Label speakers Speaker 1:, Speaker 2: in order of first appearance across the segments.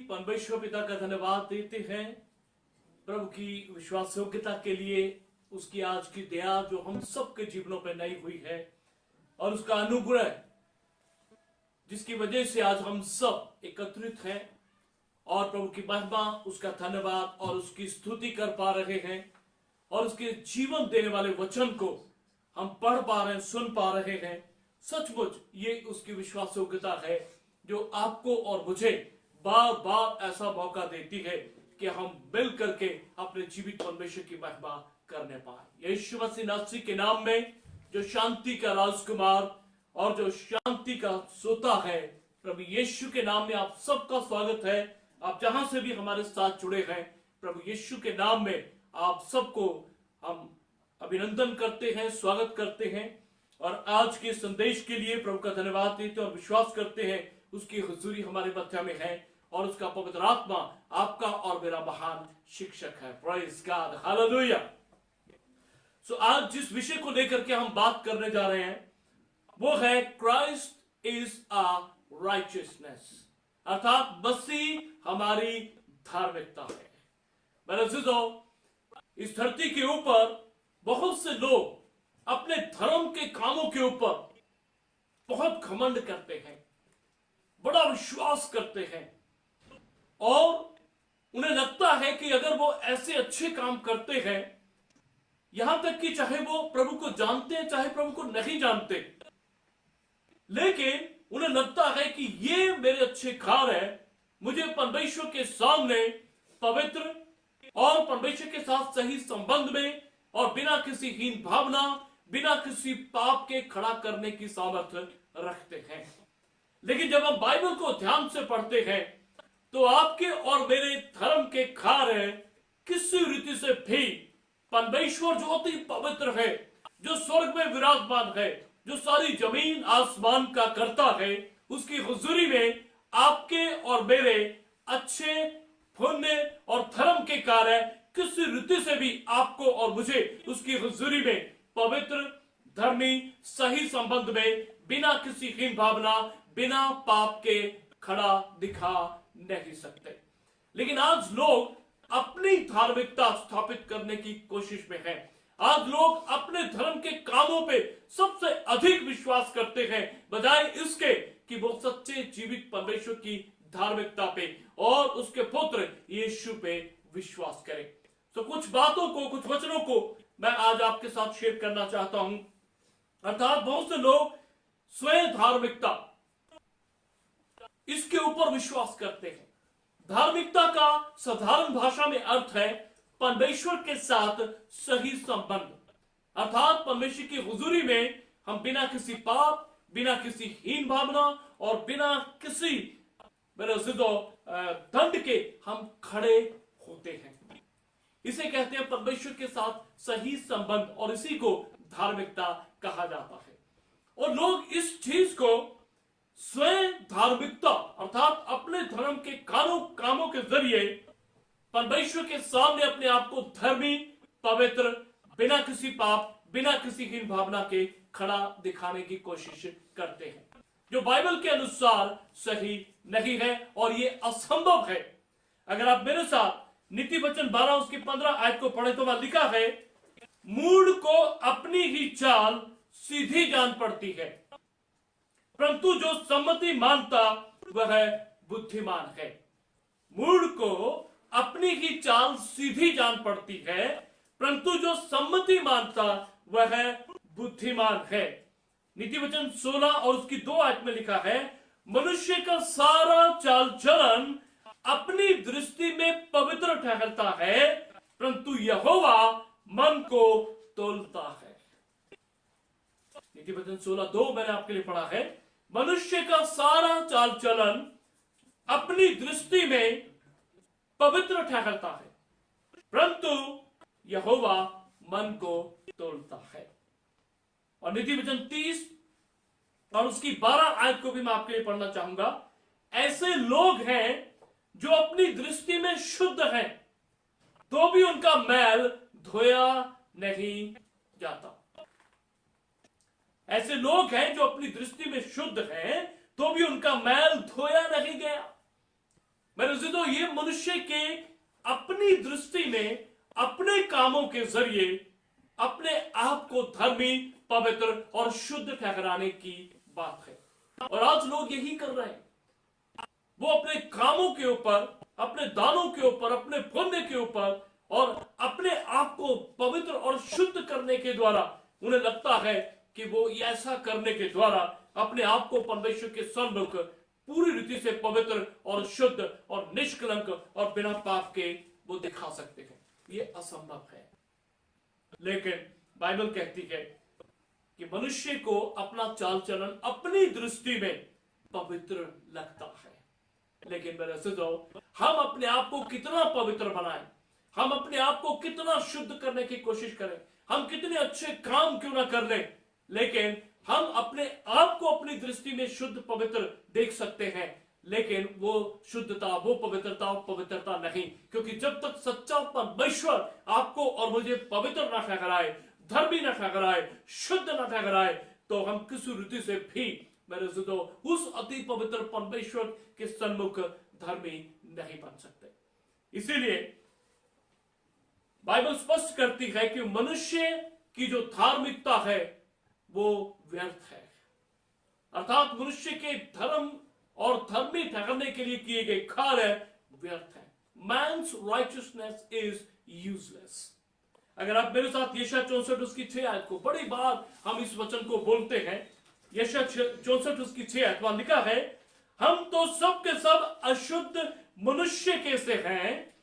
Speaker 1: परमेश्वर पिता का धन्यवाद देते हैं प्रभु की विश्वास योग्यता के लिए, उसकी आज की दया जो हम सबके जीवनों पर नई हुई है और उसका अनुग्रह जिसकी वजह से आज हम सब एकत्रित हैं और प्रभु की महिमा, उसका धन्यवाद और उसकी स्तुति कर पा रहे हैं और उसके जीवन देने वाले वचन को हम पढ़ पा रहे हैं, सुन पा रहे हैं। सचमुच ये उसकी विश्वास योग्यता है जो आपको और मुझे बार बार ऐसा मौका देती है कि हम मिल करके अपने जीवित परमेश्वर की महिमा करने पाए। यीशु मसीह नासरी के नाम में जो शांति का राजकुमार और जो शांति का सोता है, प्रभु यीशु के नाम में आप सबका स्वागत है। आप जहां से भी हमारे साथ जुड़े हैं, प्रभु यीशु के नाम में आप सबको हम अभिनंदन करते हैं, स्वागत करते हैं और आज के संदेश के लिए प्रभु का धन्यवाद देते हैं और विश्वास करते हैं उसकी हुजूरी हमारे मध्य में है और उसका पवित्र आत्मा आपका और मेरा महान शिक्षक है। Praise God, hallelujah. सो आज जिस विषय को लेकर के हम बात करने जा रहे हैं वो है क्राइस्ट इज आवर राइचियसनेस, अर्थात मसीह हमारी धार्मिकता है। मेरे अजीजों, इस धरती के ऊपर बहुत से लोग अपने धर्म के कामों के ऊपर बहुत घमंड करते हैं, बड़ा विश्वास करते हैं और उन्हें लगता है कि अगर वो ऐसे अच्छे काम करते हैं, यहां तक कि चाहे वो प्रभु को जानते हैं चाहे प्रभु को नहीं जानते, लेकिन उन्हें लगता है कि ये मेरे अच्छे कार्य है, मुझे परमेश्वर के सामने पवित्र और परमेश्वर के साथ सही संबंध में और बिना किसी हीन भावना, बिना किसी पाप के खड़ा करने की सामर्थ्य रखते हैं। लेकिन जब हम बाइबल को ध्यान से पढ़ते हैं तो आपके और मेरे धर्म के कार्य किसी रीति से भी परमेश्वर जो अति पवित्र है, जो स्वर्ग में विराजमान है, जो सारी जमीन आसमान का करता है, उसकी हुजूरी में आपके और मेरे अच्छे पुण्य और धर्म के कार्य किसी रीति से भी आपको और मुझे उसकी हुजूरी में पवित्र, धर्मी, सही संबंध में बिना किसी हीन भावना, बिना पाप के खड़ा दिखा नहीं सकते। लेकिन आज लोग अपनी धार्मिकता स्थापित करने की कोशिश में हैं। आज लोग अपने धर्म के कामों पे सबसे अधिक विश्वास करते हैं बजाय इसके कि वो सच्चे जीवित परमेश्वर की धार्मिकता पे और उसके पुत्र यीशु पे विश्वास करें। तो कुछ बातों को, कुछ वचनों को मैं आज आपके साथ शेयर करना चाहता हूं। अर्थात बहुत से लोग स्वयं धार्मिकता इसके ऊपर विश्वास करते हैं। धार्मिकता का साधारण भाषा में अर्थ है परमेश्वर के साथ सही संबंध, अर्थात परमेश्वर की हुजूरी में हम बिना किसी पाप, बिना किसी हीन भावना और बिना किसी दंड के हम खड़े होते हैं। इसे कहते हैं परमेश्वर के साथ सही संबंध और इसी को धार्मिकता कहा जाता है। और लोग इस चीज को स्वयं धार्मिकता अर्थात अपने धर्म के कामों के जरिए परमेश्वर के सामने अपने आप को धर्मी, पवित्र, बिना किसी पाप, बिना किसी हीन भावना के खड़ा दिखाने की कोशिश करते हैं, जो बाइबल के अनुसार सही नहीं है और ये असंभव है। अगर आप मेरे साथ नीति वचन 12 उसकी 15 आयत को पढ़े तो वहां लिखा है, मूढ़ को अपनी ही चाल सीधी जान पड़ती है, परंतु जो सम्मति मानता वह बुद्धिमान है। मूढ़ को अपनी ही चाल सीधी जान पड़ती है, परंतु जो सम्मति मानता वह बुद्धिमान है। नीति वचन 16 और उसकी 2 आयत में लिखा है, मनुष्य का सारा चाल चलन अपनी दृष्टि में पवित्र ठहरता है, परंतु यहोवा मन को तोलता है। नीति वचन 16:2 मैंने आपके लिए पढ़ा है, मनुष्य का सारा चाल चलन अपनी दृष्टि में पवित्र ठहरता है, परंतु यहोवा मन को तोलता है। और नीति वचन 30 और उसकी 12 आयत को भी मैं आपके लिए पढ़ना चाहूंगा। ऐसे लोग हैं जो अपनी दृष्टि में शुद्ध हैं तो भी उनका मैल धोया नहीं जाता। ऐसे लोग हैं जो अपनी दृष्टि में शुद्ध हैं तो भी उनका मैल धोया नहीं गया। मेरे जिदो ये मनुष्य के अपनी दृष्टि में अपने कामों के जरिए अपने आप को धर्मी, पवित्र और शुद्ध ठहराने की बात है। और आज लोग यही कर रहे हैं। वो अपने कामों के ऊपर, अपने दानों के ऊपर, अपने पुण्य के ऊपर और अपने आप को पवित्र और शुद्ध करने के द्वारा उन्हें लगता है कि वो ऐसा करने के द्वारा अपने आप को परमेश्वर के सन्मुख पूरी रीति से पवित्र और शुद्ध और निष्कलंक और बिना पाप के वो दिखा सकते हैं। ये असंभव है। लेकिन बाइबल कहती है कि मनुष्य को अपना चाल चलन अपनी दृष्टि में पवित्र लगता है। लेकिन मेरे सिद्धो, हम अपने आप को कितना पवित्र बनाएं, हम अपने आप को कितना शुद्ध करने की कोशिश करें, हम कितने अच्छे काम क्यों ना कर लें, लेकिन हम अपने आप को अपनी दृष्टि में शुद्ध पवित्र देख सकते हैं, लेकिन वो शुद्धता, वो पवित्रता नहीं। क्योंकि जब तक सच्चा परमेश्वर आपको और मुझे पवित्र ना ठहराए, धर्मी ना ठहराए, शुद्ध ना ठहराए, तो हम किसी रीति से भी मेरे सिद्धो उस अति पवित्र परमेश्वर के सन्मुख धर्मी नहीं बन सकते। इसीलिए बाइबल स्पष्ट करती है कि मनुष्य की जो धार्मिकता है वो व्यर्थ है, अर्थात मनुष्य के धर्म और धर्मी ठहरने के लिए किए गए कार्य व्यर्थ है। Man's righteousness is useless. अगर आप मेरे साथ यशायाह 64 उसकी 6 आयत को, बड़ी बार हम इस वचन को बोलते हैं, यशायाह 64 उसकी 6 आयत वहां लिखा है, हम तो सब के सब अशुद्ध मनुष्य के से हैं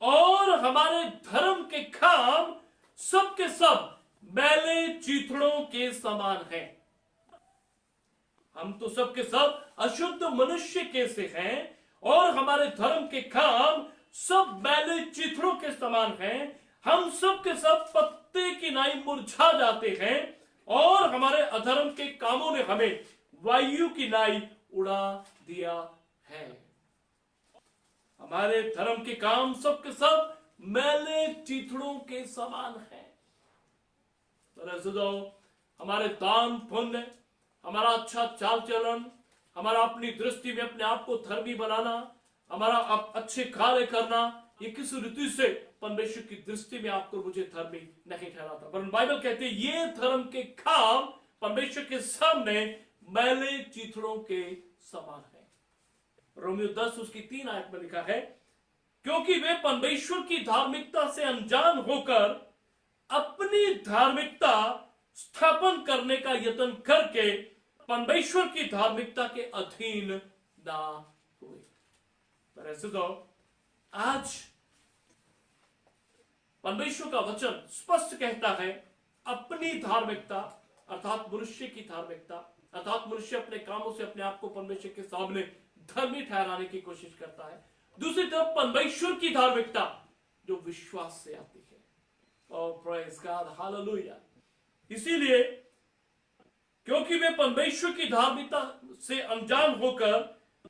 Speaker 1: और हमारे धर्म के काम सब के सब मैले चीथड़ों के समान हैं। हम तो सब के सब अशुद्ध मनुष्य के से हैं और हमारे धर्म के काम सब मैले चिथड़ों के समान हैं। हम सब के सब पत्ते की नाई मुरझा जाते हैं और हमारे अधर्म के कामों ने हमें वायु की नाई उड़ा दिया है। हमारे धर्म के काम सब के सब मैले चिथड़ों के समान है। हमारे दान पुण्य, हमारा अच्छा चाल चलन, हमारा अपनी दृष्टि में अपने आप को धर्मी बनाना, हमारा अच्छे कार्य करना, ये किस रीति से परमेश्वर की दृष्टि में आपको मुझे धर्मी नहीं ठहराता। पर बाइबल कहते हैं ये धर्म के काम परमेश्वर के सामने मैले चिथड़ों के समान है। रोमियो 10 उसकी 3 आयत में लिखा है, क्योंकि वे परमेश्वर की धार्मिकता से अनजान होकर अपनी धार्मिकता स्थापन करने का यत्न करके परमेश्वर की धार्मिकता के अधीन ना हुए। पर ऐसे तो आज परमेश्वर का वचन स्पष्ट कहता है, अपनी धार्मिकता अर्थात मनुष्य की धार्मिकता, अर्थात मनुष्य अपने कामों से अपने आप को परमेश्वर के सामने धर्मी ठहराने की कोशिश करता है। दूसरी तरफ परमेश्वर की धार्मिकता जो विश्वास से आती है। और प्रेज गॉड, हालेलुया। इसीलिए क्योंकि वे परमेश्वर की धार्मिकता से अनजान होकर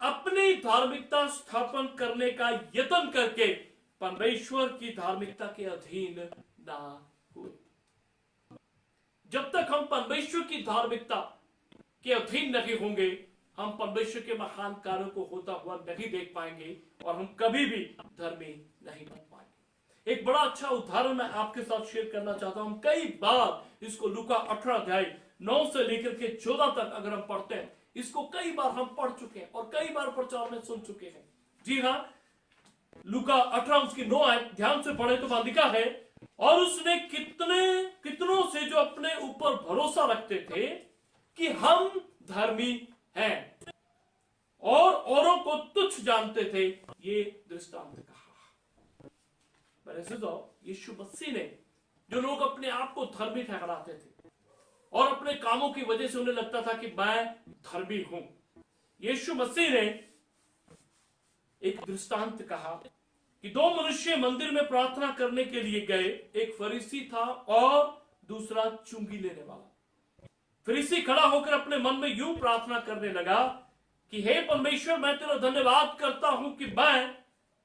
Speaker 1: अपनी धार्मिकता स्थापन करने का यत्न करके परमेश्वर की धार्मिकता के अधीन ना हुए। जब तक हम परमेश्वर की धार्मिकता के अधीन नहीं होंगे, हम परमेश्वर के महान कार्यों को होता हुआ नहीं देख पाएंगे और हम कभी भी धर्मी नहीं बन पाएंगे। एक बड़ा अच्छा उदाहरण मैं आपके साथ शेयर करना चाहता हूं। कई बार इसको लूका 18 अध्याय 9 से लेकर के 14 तक अगर हम पढ़ते हैं, इसको कई बार हम पढ़ चुके हैं और कई बार प्रचार में सुन चुके हैं। जी हाँ, लूका 18 उसकी 9 आयत ध्यान से पढ़े तो वहां लिखा है, और उसने कितनों से जो अपने ऊपर भरोसा रखते थे कि हम धर्मी हैं और औरों को तुच्छ जानते थे, ये दृष्टांत कहा। यीशु मसीह ने जो लोग अपने आप को धर्मी ठहराते थे और अपने कामों की वजह से उन्हें लगता था कि मैं धर्मी हूं, यीशु मसीह ने एक दृष्टांत कहा कि 2 मनुष्य मंदिर में प्रार्थना करने के लिए गए। एक फरीसी था और दूसरा चुंगी लेने वाला। फरीसी खड़ा होकर अपने मन में यूं प्रार्थना करने लगा कि हे परमेश्वर, मैं तेरा धन्यवाद करता हूं कि मैं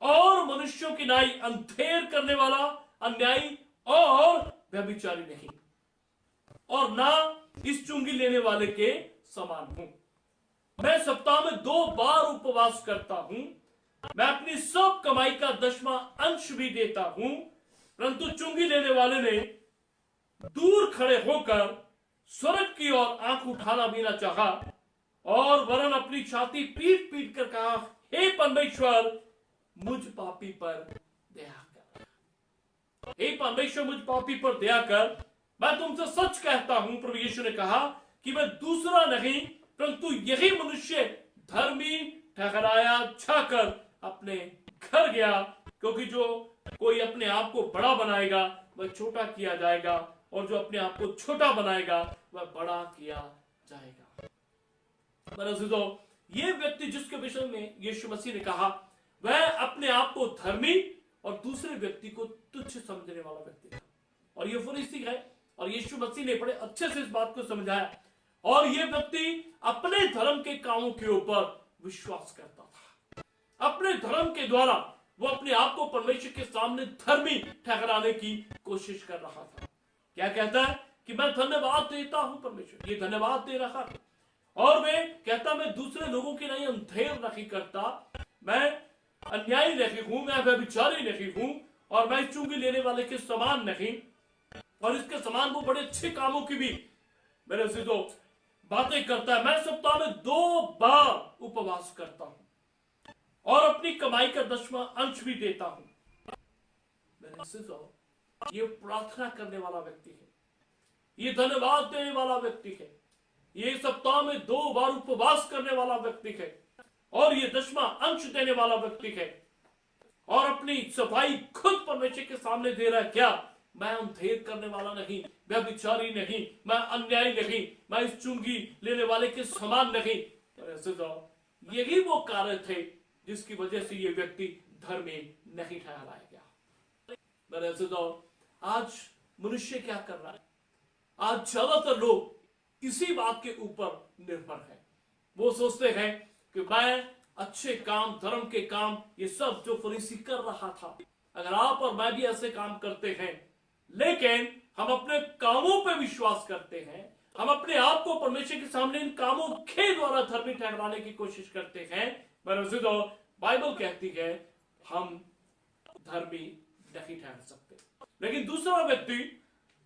Speaker 1: और मनुष्यों की नाई अंधेर करने वाला, अन्यायी और व्यभिचारी नहीं, और ना इस चुंगी लेने वाले के समान हूं। मैं सप्ताह में 2 बार उपवास करता हूं, मैं अपनी सब कमाई का 10वां अंश भी देता हूं। परंतु चुंगी लेने वाले ने दूर खड़े होकर स्वर्ग की ओर आंख उठाना भी ना चाहा और वरन अपनी छाती पीट पीट कर कहा, हे परमेश्वर, मुझ पापी पर दया कर। हे परमेश्वर, मुझ पापी पर दया कर। मैं तुमसे सच कहता हूं, प्रभु यीशु ने कहा, कि मैं दूसरा नहीं परंतु यही मनुष्य धर्मी ठहराया जाकर अपने घर गया, क्योंकि जो कोई अपने आप को बड़ा बनाएगा वह छोटा किया जाएगा, और जो अपने आप को छोटा बनाएगा वह बड़ा किया जाएगा। ये व्यक्ति जिसके विषय में यीशु मसीह ने कहा, वह अपने आप को धर्मी और दूसरे व्यक्ति को तुच्छ समझने वाला व्यक्ति था, और ये फरीसी है। और यीशु मसीह ने बड़े अच्छे से इस बात को समझाया, और ये व्यक्ति अपने धर्म के कामों के ऊपर विश्वास करता था। अपने धर्म के द्वारा वो अपने आप को परमेश्वर के सामने धर्मी ठहराने की कोशिश कर रहा था। क्या कहता है कि मैं धन्यवाद देता हूं परमेश्वर, ये धन्यवाद दे रहा है। और वे कहता, मैं दूसरे लोगों के लिए अंधेर नहीं करता, मैं अन्यायी नहीं हूं, मैं व्यभिचारी नहीं हूं, और मैं चुंगी लेने वाले के समान नहीं, और इसके समान वो बड़े अच्छे कामों की भी मेरे से जो बातें करता है। मैं सप्ताह में 2 बार उपवास करता हूं और अपनी कमाई का 10वां अंश भी देता हूं। मेरे से जो ये प्रार्थना करने वाला व्यक्ति है, ये धन्यवाद देने वाला व्यक्ति है, ये सप्ताह में 2 बार उपवास करने वाला व्यक्ति है, और ये 10वां अंश देने वाला व्यक्ति है, और अपनी सफाई खुद परमेश्वर के सामने दे रहा है। क्या मैं अंधेर करने वाला नहीं, मैं विचारी नहीं, मैं अन्यायी नहीं, मैं इस चुंगी लेने वाले के समान नहीं। ऐसे तो यही वो कारण थे जिसकी वजह से ये व्यक्ति धर्मी नहीं ठहराया गया। ऐसे तो आज मनुष्य क्या कर रहा है? आज ज्यादातर लोग इसी बात के ऊपर निर्भर है। वो सोचते हैं कि मैं अच्छे काम, धर्म के काम, ये सब जो फरीसी कर रहा था, अगर आप और मैं भी ऐसे काम करते हैं, लेकिन हम अपने कामों पे विश्वास करते हैं, हम अपने आप को परमेश्वर के सामने इन कामों के द्वारा धर्मी ठहराने की कोशिश करते हैं, तो बाइबल कहती है हम धर्मी नहीं ठहर सकते। लेकिन दूसरा व्यक्ति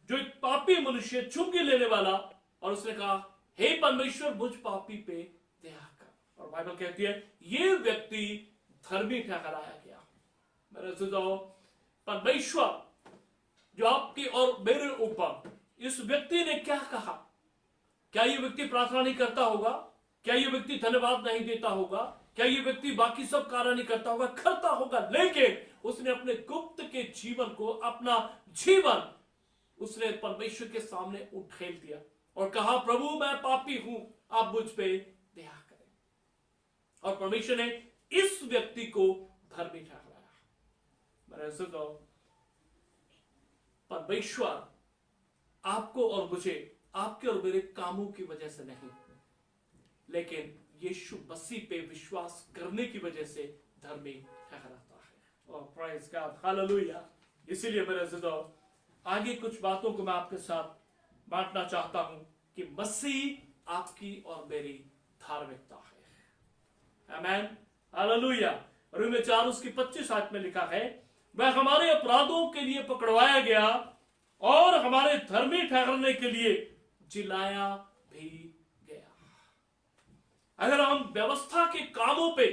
Speaker 1: जो एक पापी मनुष्य, चुंगी लेने वाला, और उसने कहा, हे परमेश्वर, मुझ पापी पे दया कर। और बाइबल कहती है ये व्यक्ति धर्मी ठहराया गया। परमेश्वर जो आपकी और मेरे ऊपर, इस व्यक्ति ने क्या कहा? क्या ये व्यक्ति प्रार्थना नहीं करता होगा? क्या ये व्यक्ति धन्यवाद नहीं देता होगा? क्या ये व्यक्ति बाकी सब कार्य नहीं करता होगा? करता होगा, लेकिन उसने अपने गुप्त के जीवन को, अपना जीवन उसने परमेश्वर के सामने उठेल दिया और कहा, प्रभु मैं पापी हूं, आप मुझ पे दया करें। और परमेश्वर ने इस व्यक्ति को धर्मी ठहराया। ऐसे तो परमेश्वर आपको और मुझे, आपके और मेरे कामों की वजह से नहीं, लेकिन यीशु मसीह पे विश्वास करने की वजह से धर्मी ठहराता है। और प्रेज़ गॉड, हालेलुया। इसीलिए मेरे अज़ीज़ों, आगे कुछ बातों को मैं आपके साथ बांटना चाहता हूं कि मसीह आपकी और मेरी धार्मिकता है। आमीन, हालेलुया। रोमियो 4 उसकी 25 आयत में लिखा है, वह हमारे अपराधों के लिए पकड़वाया गया और हमारे धर्मी ठहरने के लिए जिलाया भी गया। अगर हम व्यवस्था के कामों पे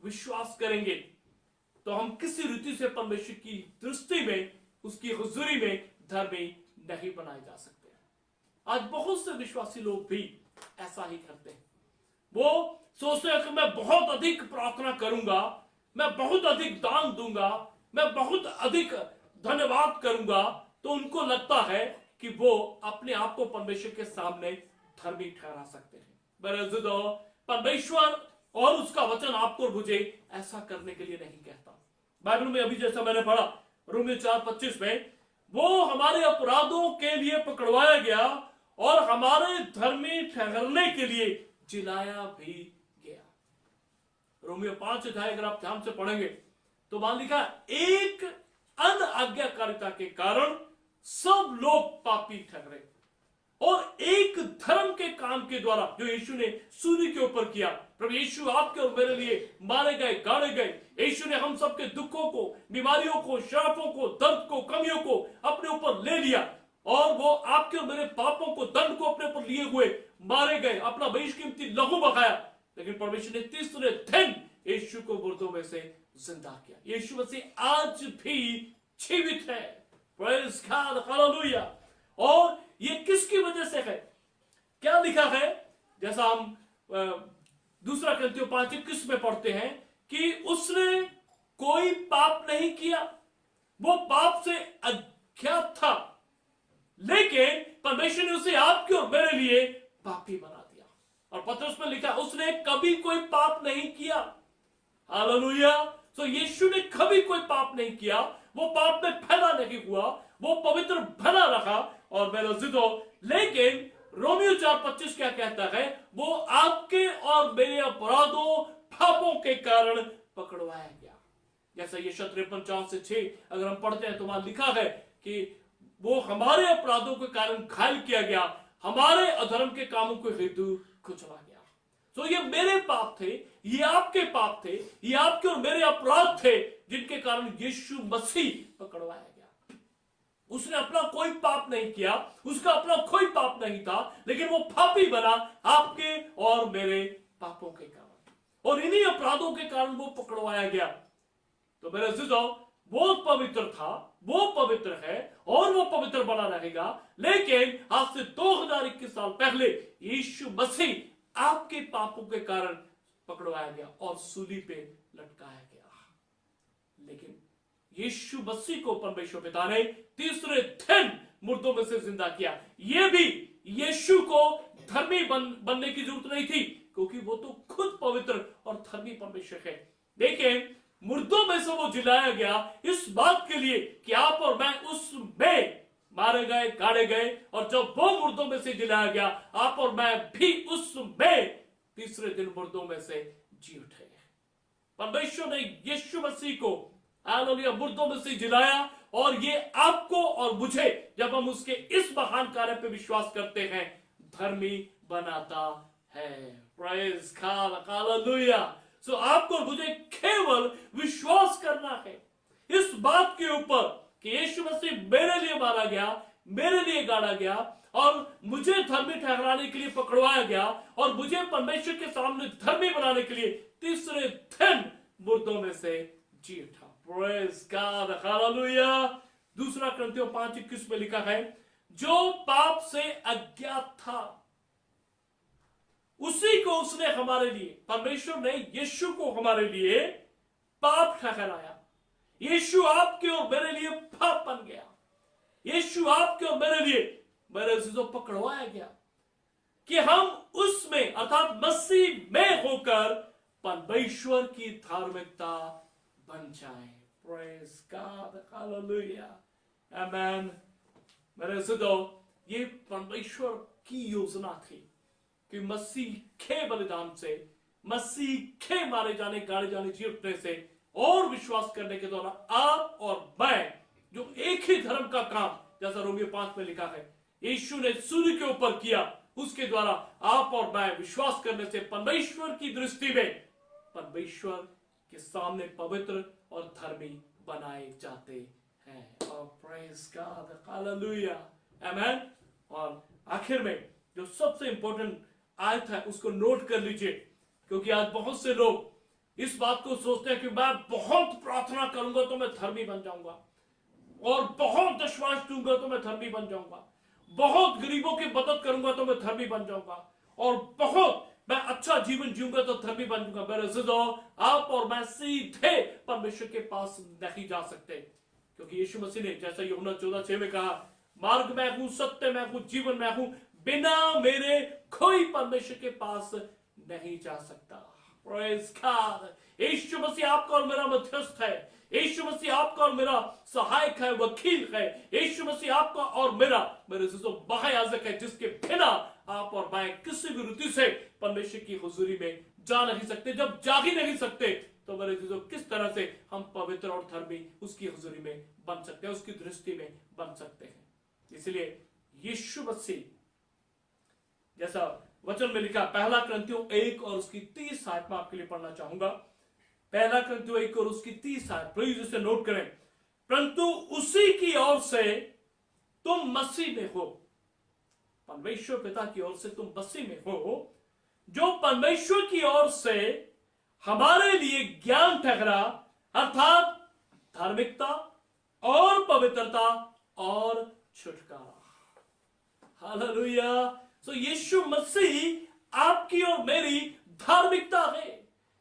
Speaker 1: विश्वास करेंगे तो हम किसी रीति से परमेश्वर की दृष्टि में, उसकी हुजूरी में धर्मी नहीं बनाए जा सकते। आज बहुत से विश्वासी लोग भी ऐसा ही करते हैं। वो सोचते हैं कि मैं बहुत अधिक प्रार्थना करूंगा, मैं बहुत अधिक दान दूंगा, मैं बहुत अधिक धन्यवाद करूंगा, तो उनको लगता है कि वो अपने आप को परमेश्वर के सामने धर्मी ठहरा सकते हैं। परमेश्वर और उसका वचन आपको और मुझे ऐसा करने के लिए नहीं कहता। बाइबल में अभी जैसा मैंने पढ़ा रोमियो 4:25 में, वो हमारे अपराधों के लिए पकड़वाया गया और हमारे धर्मी ठहरने के लिए जिलाया भी गया। रोमियो 5 अध्याय अगर आप ध्यान से पढ़ेंगे तो वहां लिखा, एक अनआज्ञाकारिता के कारण सब लोग पापी ठहरे और एक धर्म के काम के द्वारा जो यीशु ने सूली के ऊपर किया, प्रभु यीशु आपके और मेरे लिए मारे गए, गाड़े गए। यीशु ने हम सबके दुखों को, बीमारियों को, श्रापों को, दर्द को, कमियों को अपने ऊपर ले लिया और वो आपके और मेरे पापों को, दंड को अपने ऊपर लिए हुए मारे गए, अपना बहिष्कीमती लहू बहाया। लेकिन परमेश्वर ने तीसरे दिन यीशु को मुर्दों में से जिंदा किया। यीशु मसीह आज भी जीवित है। Praise God, hallelujah. और ये किसकी वजह से है? क्या लिखा है? जैसा हम दूसरा कुरिन्थियों 5:21 में पढ़ते हैं कि उसने कोई पाप नहीं किया, वो पाप से अज्ञात था, लेकिन परमेश्वर ने उसे आपके और मेरे लिए पापी बना दिया। और पत्रस में लिखा उसने कभी कोई पाप नहीं किया। हालेलुया। तो यीशु ने कभी कोई पाप नहीं किया, वो पाप में फैला नहीं हुआ, वो पवित्र बना रहा। और मेरे जिदो, लेकिन रोमियो 4:25 क्या कहता है? वो आपके और मेरे अपराधों, पापों के कारण पकड़वाया गया। जैसा ये 53:4-6 अगर हम पढ़ते हैं तो वहां लिखा है कि वो हमारे अपराधों के कारण घायल किया गया, हमारे अधर्म के कामों के हेतु कुचला गया। तो ये मेरे पाप थे, ये आपके पाप थे, ये आपके और मेरे अपराध थे, जिनके कारण यीशु मसीह पकड़वाया गया। उसने अपना कोई पाप नहीं किया, उसका अपना कोई पाप नहीं था, लेकिन वो पापी बना आपके और मेरे पापों के कारण, और इन्हीं अपराधों के कारण वो पकड़वाया गया। तो मेरे अजीजों, वो पवित्र था, वो पवित्र है और वो पवित्र बना रहेगा। लेकिन आज से 2021 साल पहले यीशु मसीह आपके पापों के कारण पकड़वाया गया और सूली पे लटकाया गया। लेकिन यीशु मसीह को परमेश्वर पिता ने तीसरे दिन मुर्दों में से जिंदा किया। ये भी यीशु को धर्मी बनने की जरूरत नहीं थी, क्योंकि वो तो खुद पवित्र और धर्मी परमेश्वर है। देखिए, मुर्दों में से वो जिलाया गया इस बात के लिए कि आप और मैं उसमें मारे गए, गाड़े गए, और जब वो मुर्दों में से जिलाया गया, आप और मैं भी उसमें तीसरे दिन मुर्दों में से जी उठे। परमेश्वर ने यीशु मसीह को हालेलुया मुर्दों में से जिलाया, और ये आपको और मुझे, जब हम उसके इस महान कार्य पे विश्वास करते हैं, धर्मी बनाता है। Praise God, hallelujah. सो आपको और मुझे केवल विश्वास करना है इस बात के ऊपर कि यीशु मसीह मेरे लिए मारा गया, मेरे लिए गाड़ा गया, और मुझे धर्मी ठहराने के लिए पकड़वाया गया, और मुझे परमेश्वर के सामने धर्मी बनाने के लिए तीसरे दिन मुर्दों में से जी उठा। Praise God, hallelujah. दूसरा कुरिन्थियों 5:21 में लिखा है, जो पाप से अज्ञात था उसी को उसने हमारे लिए, परमेश्वर ने यीशु को हमारे लिए पाप ठहराया। यीशु आपके और मेरे लिए पाप बन गया। यीशु आपके और मेरे लिए, मेरे अजीजों, पकड़वाया गया कि हम उसमें अर्थात मसीह में होकर परमेश्वर की धार्मिकता बन जाएं। प्रेज़ गॉड, हालेलुया, आमेन। मेरे अजीजों, ये परमेश्वर की योजना थी कि मसीह के बलिदान से, मसीह के मारे जाने, गाड़े जाने, जी उठने से और विश्वास करने के द्वारा आप और मैं, जो एक ही धर्म का काम, जैसा रोमियो 5 में लिखा है, यीशु ने सूली के ऊपर किया, उसके द्वारा आप और मैं विश्वास करने से परमेश्वर की दृष्टि में, परमेश्वर के सामने पवित्र और धर्मी बनाए जाते हैं। और प्रेज़ गॉड, हालेलुया, आमेन। और आखिर में जो सबसे इंपॉर्टेंट आयत है उसको नोट कर लीजिए, क्योंकि आज बहुत से लोग इस बात को सोचते हैं कि मैं बहुत प्रार्थना करूंगा तो मैं धर्मी बन जाऊंगा, और बहुत विश्वास दूंगा तो मैं धर्मी बन जाऊंगा, बहुत गरीबों की मदद करूंगा तो मैं धर्मी बन जाऊंगा, और बहुत मैं अच्छा जीवन जीऊंगा तो धर्मी बन जाऊंगा। मेरे अजीजों, आप और मैं सीधे परमेश्वर के पास नहीं जा सकते, क्योंकि यीशु मसीह ने, जैसा यूहन्ना 14:6 में कहा, मार्ग मैं हूं, सत्य मैं हूं, जीवन मैं हूं, बिना मेरे कोई परमेश्वर के पास नहीं जा सकता। Praise God. यीशु मसीह आपका और मेरा मध्यस्थ है, यीशु मसीह आपका और मेरा सहायक है, वकील है। यीशु मसीह आपका और मेरा, मेरे अजीजों, महायाजक है, जिसके बिना आप और मैं किसी भी रीति से परमेश्वर की हुजूरी में जा नहीं सकते। जब जा ही नहीं सकते तो मेरे अजीजों, किस तरह से हम पवित्र और धर्मी उसकी हुजूरी में बन सकते हैं, उसकी दृष्टि में बन सकते हैं। इसलिए यीशु मसीह जैसा वचन में लिखा, पहला क्रंथियों 1 और उसकी 30 आयत में आपके लिए पढ़ना चाहूंगा। पहला क्रंथियों 1 और उसकी 30 आयत, प्लीज इसे नोट करें। परंतु उसी की ओर से तुम मसीह में हो, परमेश्वर पिता की ओर से तुम मसीह में हो, जो परमेश्वर की ओर से हमारे लिए ज्ञान ठहरा, अर्थात धार्मिकता और पवित्रता और छुटकारा। हालेलुया। सो यीशु मसीह आपकी और मेरी धार्मिकता है,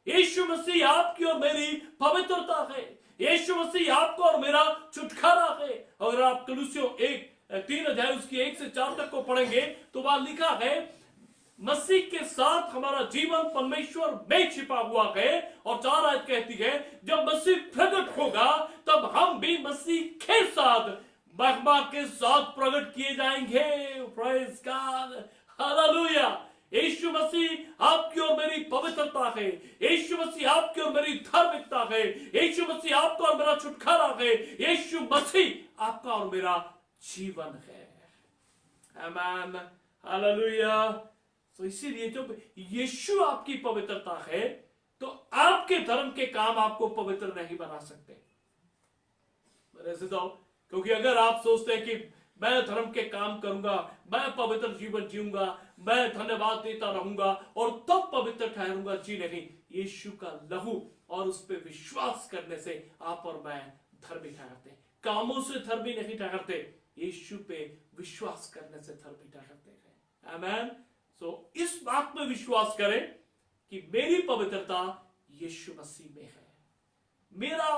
Speaker 1: यीशु मसीह आपकी और मेरी पवित्रता है, यीशु मसीह आपको और मेरा छुटकारा है। अगर आप कलुसियों 3 अध्याय उसकी 1 से 4 तक को पढ़ेंगे तो वहां लिखा है, मसीह के साथ हमारा जीवन परमेश्वर में छिपा हुआ है। और 4 आयत कहती है, जब मसीह प्रकट होगा तब हम भी मसीह के साथ महिमा के साथ प्रकट किए जाएंगे। प्रेज गॉड, हालेलुया। यीशु मसीह आपकी और मेरी पवित्रता है, यीशु मसीह आपकी और मेरी धार्मिकता है, यीशु मसीह आपका और मेरा छुटकारा है, यीशु मसीह आपका और मेरा जीवन है। आमीन, हालेलुया। तो इसीलिए जब यीशु आपकी पवित्रता है तो आपके धर्म के काम आपको पवित्र नहीं बना सकते। क्योंकि अगर आप सोचते हैं कि मैं धर्म के काम करूंगा, मैं पवित्र जीवन जीऊंगा, मैं धन्यवाद देता रहूंगा और तब पवित्र ठहरूंगा, जी नहीं। यीशु का लहू और उस पर विश्वास करने से आप और मैं धर्मी ठहरते, कामों से धर्मी नहीं ठहरते, यीशु पे विश्वास करने से धर्मी ठहरते हैं। आमीन। सो इस बात में विश्वास करें कि मेरी पवित्रता यीशु मसीह में है, मेरा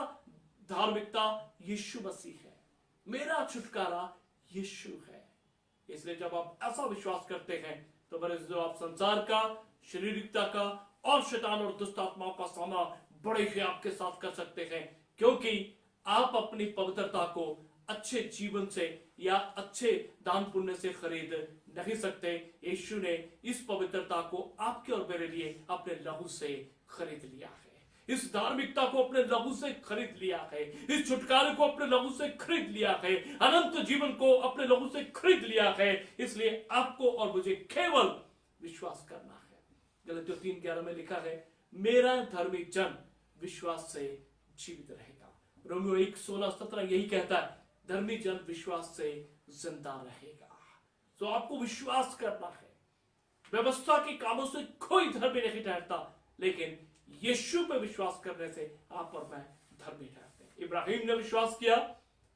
Speaker 1: धार्मिकता यीशु मसीह है, मेरा छुटकारा यीशु है। इसलिए जब आप ऐसा विश्वास करते हैं तो मेरे जो आप संसार का, शारीरिकता का और शैतान और दुष्ट आत्माओं का सामना बड़े ही आपके साथ कर सकते हैं, क्योंकि आप अपनी पवित्रता को अच्छे जीवन से या अच्छे दान पुण्य से खरीद नहीं सकते। यीशु ने इस पवित्रता को आपके और मेरे लिए अपने लहू से खरीद लिया है, इस धार्मिकता को अपने लहू से खरीद लिया है, इस छुटकारे को अपने लहू से खरीद लिया है, अनंत जीवन को अपने लहू से खरीद लिया है। इसलिए आपको और मुझे केवल विश्वास करना है। गलतियों 3:11 में लिखा है, मेरा धर्मी जन विश्वास से जीवित रहेगा। रोमियो 1:16-17 यही कहता है, धर्मी जन विश्वास से जिंदा रहेगा। तो आपको विश्वास करना है। व्यवस्था के कामों से कोई धर्मी नहीं ठहरता, लेकिन यीशु पे विश्वास करने से आप और मैं धर्मी ठहरते हैं। इब्राहिम ने विश्वास किया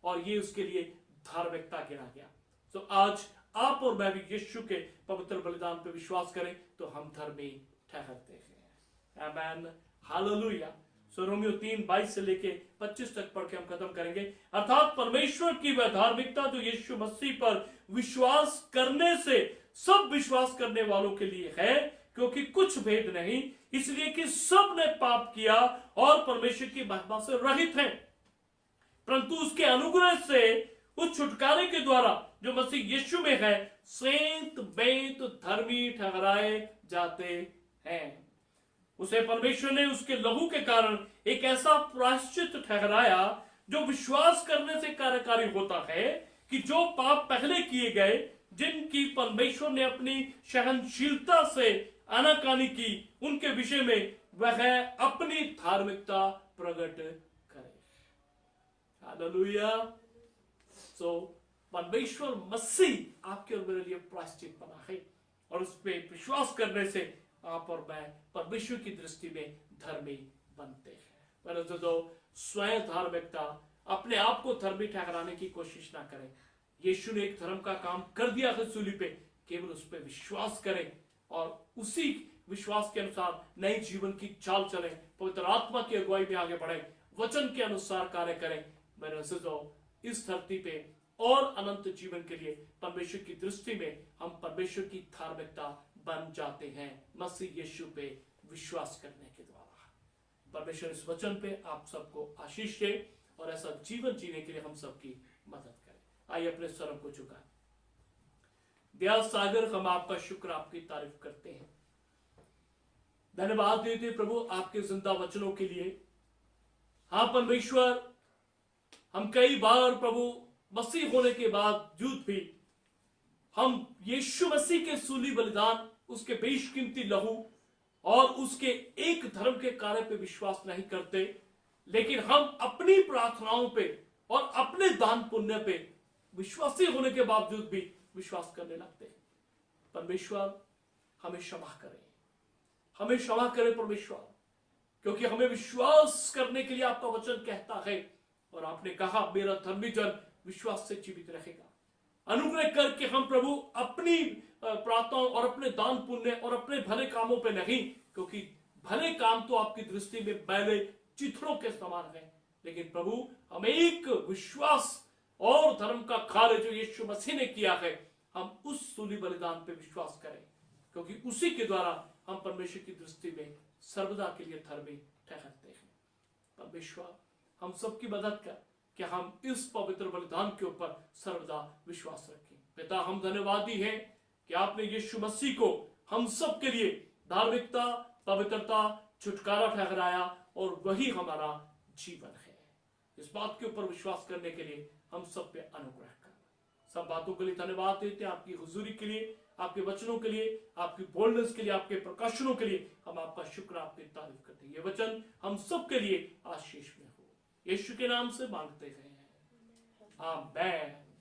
Speaker 1: और ये उसके लिए धार्मिकता गिना गया। तो आज आप और मैं भी यीशु के पवित्र बलिदान पे विश्वास करें तो हम धर्मी ठहरते हैं। आमीन, हालेलुया। सो रोमियो 3:22 से लेके 25 तक पढ़ के हम खत्म करेंगे। अर्थात परमेश्वर की वह धार्मिकता जो यीशु मसीह पर विश्वास करने से सब विश्वास करने वालों के लिए है, क्योंकि कुछ भेद नहीं, इसलिए कि सब ने पाप किया और परमेश्वर की महिमा से रहित हैं, परंतु उसके अनुग्रह से उस छुटकारे के द्वारा जो मसीह यीशु में है सेंत बेंत धर्मी ठहराए जाते हैं। उसे परमेश्वर ने उसके लहू के कारण एक ऐसा प्रायश्चित ठहराया जो विश्वास करने से कार्यकारी होता है, कि जो पाप पहले किए गए, जिनकी परमेश्वर ने अपनी सहनशीलता से आनाकानी की, उनके विषय में वह अपनी धार्मिकता प्रकट करे। हालेलुया। सो परमेश्वर मसीह आपके और मेरे लिए प्रायश्चित बना है, और उस पर विश्वास करने से आप और मैं परमेश्वर की दृष्टि में धर्मी बनते हैं। परंतु जो स्वयं धार्मिकता, अपने आप को धर्मी ठहराने की कोशिश ना करें। यीशु ने एक धर्म का काम कर दिया है सूली पे, केवल उस पर विश्वास करें और उसी विश्वास के अनुसार नए जीवन की चाल चलें, पवित्र आत्मा की अगुवाई में आगे बढ़ें, वचन के अनुसार कार्य करें। मेरे अज़ीज़ों, इस धरती पे और अनंत जीवन के लिए परमेश्वर की दृष्टि में हम परमेश्वर की धार्मिकता बन जाते हैं, मसीह यीशु पे विश्वास करने के द्वारा। परमेश्वर इस वचन पे आप सबको आशीष दे और ऐसा जीवन जीने के लिए हम सबकी मदद करें। आइए अपने स्वरों को झुकाएं। दया सागर, हम आपका शुक्र, आपकी तारीफ करते हैं, धन्यवाद देते प्रभु आपके जिंदा वचनों के लिए। हाँ परमेश्वर, हम कई बार प्रभु मसीह होने के बावजूद भी हम यीशु मसीह के सूली बलिदान, उसके बेशकीमती लहू और उसके एक धर्म के कार्य पे विश्वास नहीं करते, लेकिन हम अपनी प्रार्थनाओं पे और अपने दान पुण्य पे विश्वासी होने के बावजूद भी विश्वास करने लगते हैं। परमेश्वर हमें क्षमा करे, हमें क्षमा करे परमेश्वर, क्योंकि हमें विश्वास करने के लिए आपका वचन कहता है और आपने कहा मेरा धर्मी जन विश्वास से जीवित रहेगा। अनुग्रह करके हम प्रभु अपनी प्रार्थनाओं और अपने दान पुण्य और अपने भले कामों पे नहीं, क्योंकि भले काम तो आपकी दृष्टि में मैले चिथड़ों के समान है, लेकिन प्रभु हमें एक विश्वास और धर्म का कार्य जो यीशु मसीह ने किया है, हम उस सूली बलिदान पे विश्वास करें, क्योंकि उसी के द्वारा हम परमेश्वर की दृष्टि में सर्वदा के लिए धर्मी ठहरते हैं। परमेश्वर हम सबकी मदद कर कि हम इस पवित्र बलिदान के ऊपर सर्वदा विश्वास रखें। पिता, हम धन्यवादी हैं कि आपने यीशु मसीह को हम सब के लिए धार्मिकता, पवित्रता, छुटकारा ठहराया और वही हमारा जीवन है। इस बात के ऊपर विश्वास करने के लिए हम सब पे अनुग्रह कर। सब बातों के लिए धन्यवाद देते हैं, आपकी हुजूरी के लिए, आपके वचनों के लिए, आपकी बोल्डनेस के लिए, आपके प्रकाशनों के लिए हम आपका शुक्र, आपकी तारीफ करते हैं। ये वचन हम सब के लिए आशीष में हो, यीशु के नाम से मांगते हैं, आमीन।